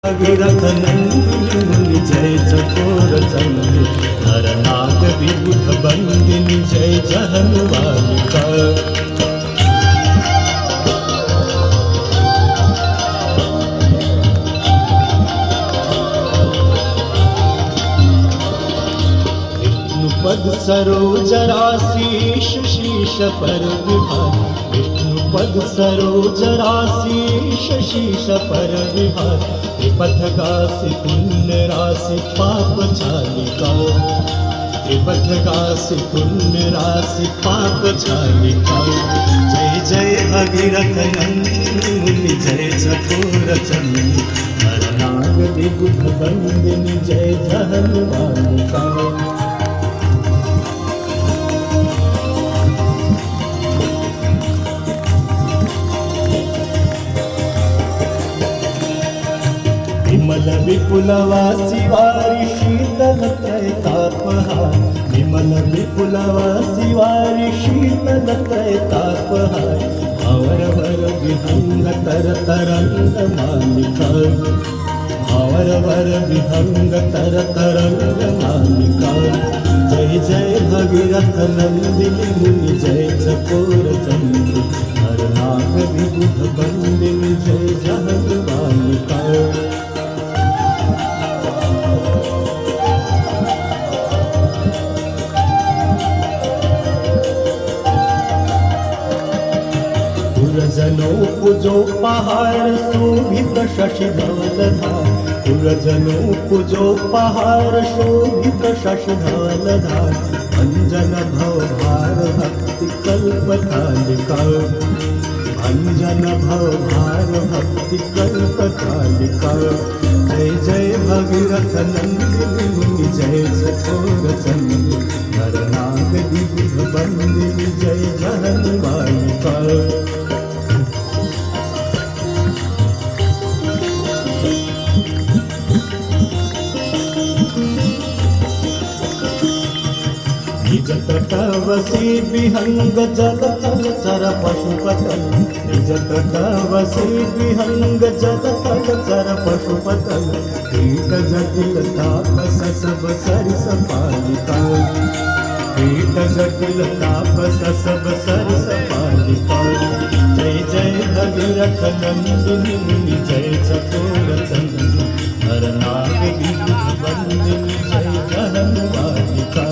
भगीरथ नंदिनी मुनि जय चकोर चंद्र नर नाग विबुध बंदिनी जय जहन्वालिका। विष्णुपद सरोज राशीष शीश पर विहार विष्णुपद सरोज राशीष शीश पर विहार त्रिपथगासी पुण्य राशि पाप छालिका त्रिपथगासी पुण्य राशि पाप छालिका। जय जय भगीरथ नंदिनी मुनि जय चकोर चंद्र नर नाग विबुध बंदिनी जय जहन्वालिका। विमल विपुल वासी वारी शीतल त्रैतापहार विमल विपुल वासी वारी शीतल त्रैतापहार भंवर विहंग तर तरंग मालिका भंवर विहंग तर तरंग मालिका। जय जय भगीरथ नंदिनी मुनि जय चकोर चंद्र नर नाग विबुध बंदिनी जय जहन्वालिका। पुरजनों पूजो पहाड़ शोभित शशि धवलधार पुरजनों पूजो पहाड़ शोभित शशि धवलधार अंजन भव भार भक्ति कल्पतालिका अंजन भव भार भक्ति कल्पतालिका। जय जय भगीरथ नंदिनी मुनि जय चकोर चंद्र नर नाग विबुध बंदिनी जय जहन्वालिका। निज तटवसी विहंग जल थल चर पशुपतल निज तटवसी विहंग जल थल चर पशुपतल कीट जटिल तापस सब सरिस पालिका कीट जटिल तापस सब सरिस पालिका। जय जय भगीरथ नंदिनी मुनि जय चकोर चंद्र नर नाग विबुध बंदिनी जय जहन्वालिका।